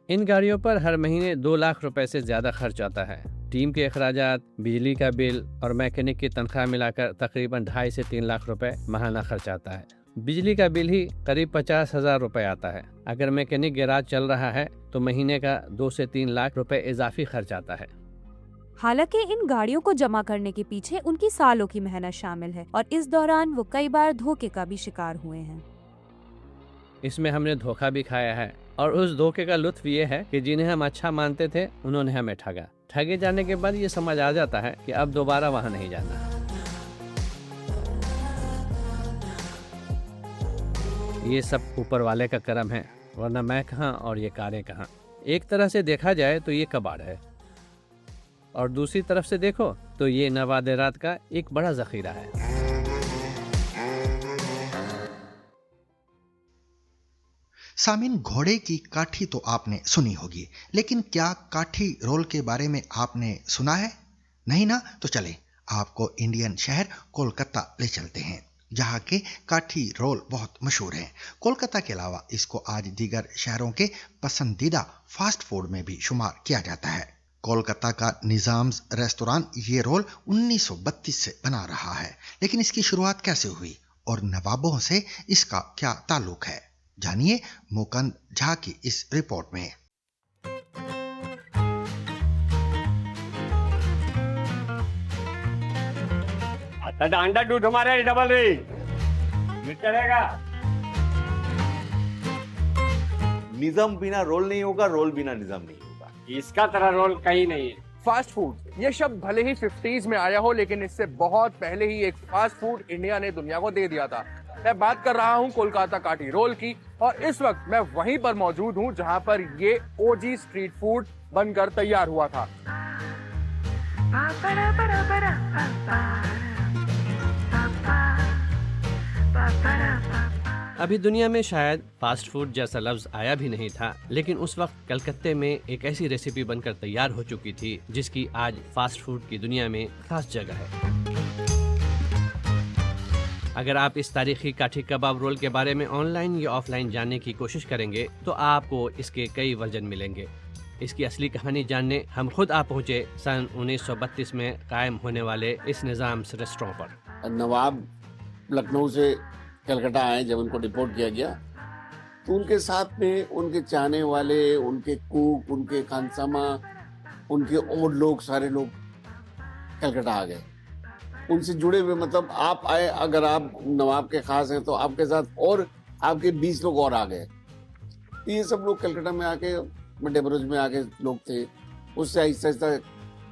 इन गाड़ियों पर हर महीने 2 लाख रुपए से ज्यादा खर्च आता है। टीम के अखराजात, बिजली का बिल और मैकेनिक की तनख्वाह मिलाकर तकरीबन 2.5 से 3 लाख रुपए माहाना खर्च आता है। बिजली का बिल ही करीब 50,000 रुपए आता है। अगर मैकेनिक गैराज चल रहा है तो महीने का 2 से 3 लाख रुपए इजाफी खर्च आता है। हालांकि इन गाड़ियों को जमा करने के पीछे उनकी सालों की मेहनत शामिल है और इस दौरान वो कई बार धोखे का भी शिकार हुए हैं। इसमें हमने धोखा भी खाया है और उस धोखे का लुत्फ ये है कि जिन्हें हम अच्छा मानते थे उन्होंने हमें ठगा। ठगे जाने के बाद ये समझ आ जाता है कि अब दोबारा वहाँ नहीं जाना। ये सब ऊपर वाले का करम है, वरना मैं कहाँ और ये कारें कहाँ। एक तरह से देखा जाए तो ये कबाड़ है और दूसरी तरफ से देखो तो ये नवादिरात का एक बड़ा ज़ख़ीरा है। सामिन, घोड़े की काठी तो आपने सुनी होगी, लेकिन क्या काठी रोल के बारे में आपने सुना है? नहीं ना? तो चले आपको इंडियन शहर कोलकाता ले चलते हैं, जहाँ के काठी रोल बहुत मशहूर हैं। कोलकाता के अलावा इसको आज दीगर शहरों के पसंदीदा फास्ट फूड में भी शुमार किया जाता है। कोलकाता का निज़ाम्स रेस्तोरां ये रोल 1932 से बना रहा है, लेकिन इसकी शुरुआत कैसे हुई और नवाबों से इसका क्या ताल्लुक है, जानिए मुकंद झा की इस रिपोर्ट में। अंडा दूध हमारे डबल रिंग चलेगा। निजाम बिना रोल नहीं होगा, रोल बिना निजाम नहीं होगा। इसका तरह रोल कहीं नहीं है। फास्ट फूड ये शब्द भले ही 50s में आया हो, लेकिन इससे बहुत पहले ही एक फास्ट फूड इंडिया ने दुनिया को दे दिया था। मैं बात कर रहा हूं कोलकाता काठी रोल की, और इस वक्त मैं वहीं पर मौजूद हूं जहां पर ये ओजी स्ट्रीट फूड बनकर तैयार हुआ था। अभी दुनिया में शायद फास्ट फूड जैसा लफ्ज आया भी नहीं था, लेकिन उस वक्त कलकत्ते में एक ऐसी रेसिपी बनकर तैयार हो चुकी थी जिसकी आज फास्ट फूड की दुनिया में खास जगह है। अगर आप इस तारीखी काठी कबाब रोल के बारे में ऑनलाइन या ऑफलाइन जानने की कोशिश करेंगे तो आपको इसके कई वर्जन मिलेंगे। इसकी असली कहानी जानने हम खुद आ पहुँचे सन 1932 में कायम होने वाले इस निज़ाम्स रेस्टोरेंट पर। नवाब लखनऊ से कलकत्ता आए, जब उनको डिपोर्ट किया गया तो उनके साथ में उनके चाहने वाले, उनके कुक, उनके खानसामा, उनके और लोग, सारे लोग कलकत्ता आ गए। उनसे जुड़े हुए, मतलब आप आए, अगर आप नवाब के खास हैं तो आपके साथ और आपके 20 लोग और आ गए। ये सब लोग कलकत्ता में आके, मध्य प्रदेश में आके लोग थे। उससे आहिस्ता आहिस्ता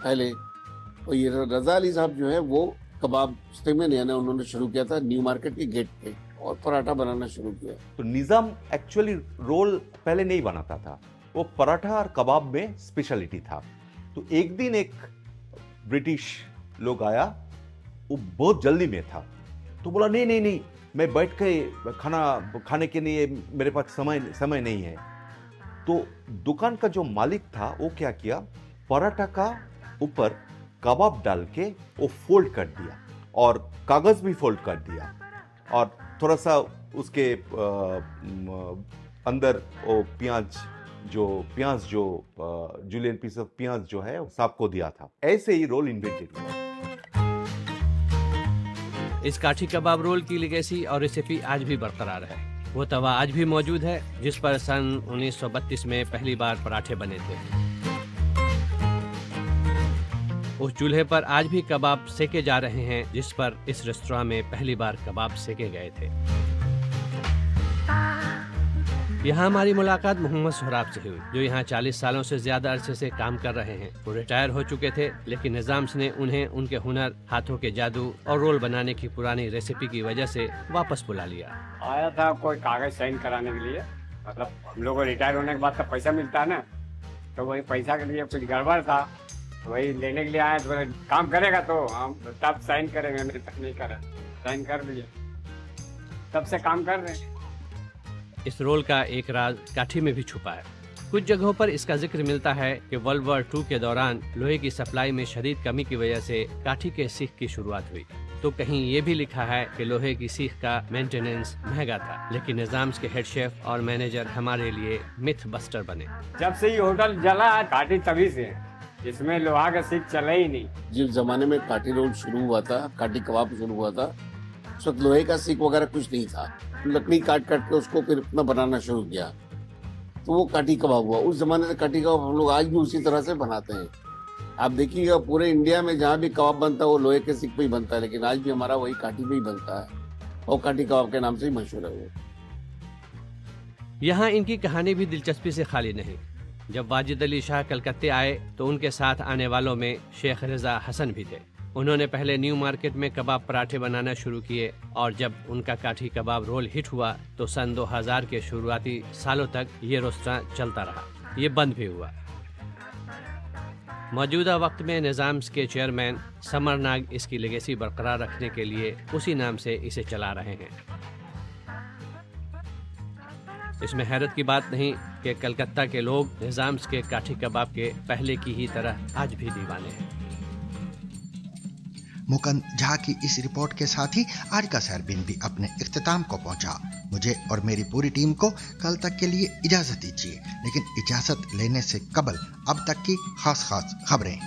पहले और ये रजा अली साहब जो है वो कबाब स्टेमन यानी उन्होंने शुरू किया था न्यू मार्केट के गेट पे, और पराठा बनाना शुरू किया। तो निजाम एक्चुअली रोल पहले नहीं बनाता था, वो पराठा और कबाब में स्पेशलिटी था। तो एक दिन एक ब्रिटिश लोग आया, वो बहुत जल्दी में था, तो बोला नहीं नहीं नहीं, मैं बैठ के खाने के लिए मेरे पास समय नहीं है। तो दुकान का जो मालिक था वो क्या किया, पराठा का ऊपर कबाब डाल के वो फोल्ड कर दिया और कागज भी फोल्ड कर दिया, और थोड़ा सा उसके अंदर वो प्याज जो जुलियन पीस ऑफ प्याज जो है साहब को दिया था। ऐसे ही रोल इन्वेंटेड हुआ। इस काठी कबाब रोल की लेगेसी और रेसिपी आज भी बरकरार है। वो तवा आज भी मौजूद है जिस पर सन 1932 में पहली बार पराठे बने थे। उस चूल्हे पर आज भी कबाब सेके जा रहे हैं जिस पर इस रेस्तोरां में पहली बार कबाब सेके गए थे। यहाँ हमारी मुलाकात मोहम्मद सोहराब से हुई, जो यहाँ 40 सालों से ज्यादा अरसे से काम कर रहे हैं। वो रिटायर हो चुके थे, लेकिन निजाम्स ने उन्हें उनके हुनर, हाथों के जादू और रोल बनाने की पुरानी रेसिपी की वजह से वापस बुला लिया। आया था कोई कागज साइन कराने के लिए, मतलब हम लोग को रिटायर होने के बाद तो पैसा मिलता है ना, तो वही पैसा के लिए कुछ गड़बड़ था, वही लेने के लिए आए। तो काम करेगा तो हम तब साइन करेंगे, नहीं करें साइन कर दिए, तब से काम कर रहे हैं। इस रोल का एक राज काठी में भी छुपा है। कुछ जगहों पर इसका जिक्र मिलता है कि वर्ल्ड वॉर 2 के दौरान लोहे की सप्लाई में शदीद कमी की वजह से काठी के सीख की शुरुआत हुई। तो कहीं ये भी लिखा है कि लोहे की सीख का मेंटेनेंस महंगा था, लेकिन निजाम्स के हेड शेफ और मैनेजर हमारे लिए मिथ बस्टर बने। जब से ये होटल जला काठी तभी से, इसमें लोहा का सीख चला ही नहीं। जिस जमाने में काठी रोल शुरू हुआ था, काठी कबाब शुरू हुआ था, उस वक्त लोहे का सीख वगैरह कुछ नहीं था। लकड़ी काट काट के उसको फिर अपना बनाना शुरू किया, तो वो काठी कबाब हुआ। उस जमाने से काठी कबाब हम लोग आज भी उसी तरह से बनाते हैं। आप देखिएगा पूरे इंडिया में जहाँ भी कबाब बनता है वो लोहे के सीख पे ही बनता है, लेकिन आज भी हमारा वही काठी पे ही बनता है और काठी कबाब के नाम से ही मशहूर है वो। यहाँ इनकी कहानी भी दिलचस्पी से खाली नहीं। जब वाजिद अली शाह कलकत्ते आए तो उनके साथ आने वालों में शेख रजा हसन भी थे। उन्होंने पहले न्यू मार्केट में कबाब पराठे बनाना शुरू किए, और जब उनका काठी कबाब रोल हिट हुआ तो सन 2000 के शुरुआती सालों तक ये रेस्टोरेंट चलता रहा। ये बंद भी हुआ। मौजूदा वक्त में निजाम्स के चेयरमैन समर नाग इसकी लेगेसी बरकरार रखने के लिए उसी नाम से इसे चला रहे हैं। इसमें हैरत की बात नहीं कि कलकत्ता के लोग निजाम्स के काठी कबाब के पहले की ही तरह आज भी दीवाने हैं। मुकुंद झा की इस रिपोर्ट के साथ ही आज का सैरबीन भी अपने इख्तिताम को पहुंचा। मुझे और मेरी पूरी टीम को कल तक के लिए इजाजत दीजिए, लेकिन इजाजत लेने से कबल अब तक की खास खबरें।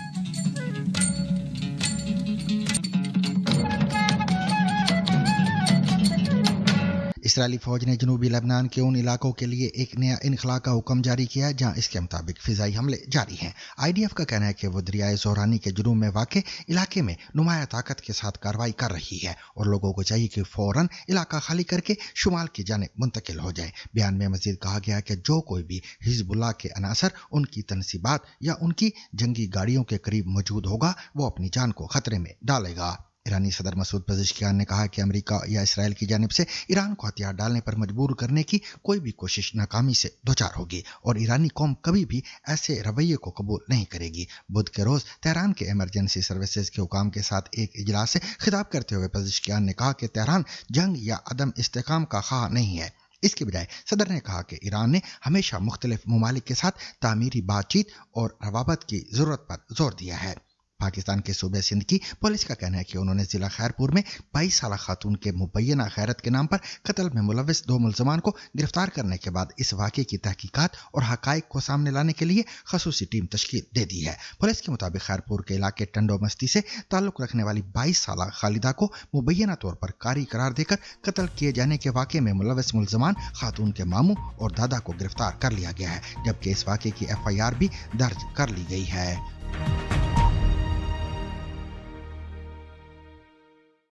इसराइली फौज ने जनूबी लेबनान के उन इलाकों के लिए एक नया इनखला का हुक्म जारी किया है जहां इसके मुताबिक फिजाई हमले जारी हैं। आईडीएफ का कहना है कि वो दरियाए ज़ोरानी के जुनूब में वाक़े इलाके में नुमाया ताकत के साथ कार्रवाई कर रही है और लोगों को चाहिए कि फौरन इलाका खाली करके शुमाल की जानिब मुंतकिल हो जाए। बयान में मजीद कहा गया है कि जो कोई भी हिजबुल्लाह के अनासर, उनकी तनसीबात या उनकी जंगी गाड़ियों के करीब मौजूद होगा, वो अपनी जान को खतरे में डालेगा। ईरानी सदर मसूद पेज़ेश्कियान ने कहा कि अमेरिका या इसराइल की जानिब से ईरान को हथियार डालने पर मजबूर करने की कोई भी कोशिश नाकामी से दोचार होगी और ईरानी कौम कभी भी ऐसे रवैये को कबूल नहीं करेगी। बुध के रोज तेहरान के इमरजेंसी सर्विसेज के हुकाम के साथ एक इजलास से खिताब करते हुए पेज़ेश्कियान ने कहा कि तेहरान जंग या अदम इस्तेकाम का ख्वाह नहीं है। इसके बजाय सदर ने कहा कि ईरान ने हमेशा मुख्तलिफ ममालिक के साथ तामीरी बातचीत और रवाबत की जरूरत पर जोर दिया है। पाकिस्तान के सूबे सिंध की पुलिस का कहना है कि उन्होंने जिला खैरपुर में 22 साला खातून के मुबैना खैरत के नाम पर कत्ल में मुलविस 2 मुलजमान को गिरफ्तार करने के बाद इस वाक़े की तहकीकात और हकाइक को सामने लाने के लिए खसूसी टीम तश्कील दे दी है। पुलिस के मुताबिक खैरपुर के इलाके टंडो मस्ती से ताल्लुक रखने वाली 22 साला खालिदा को मुबैना तौर पर कारी करार देकर कत्ल किए जाने के वाक़े में मुलविस मुलजमान खातून के मामू और दादा को गिरफ्तार कर लिया गया है, जबकि इस वाक़े की FIR भी दर्ज कर ली गई है।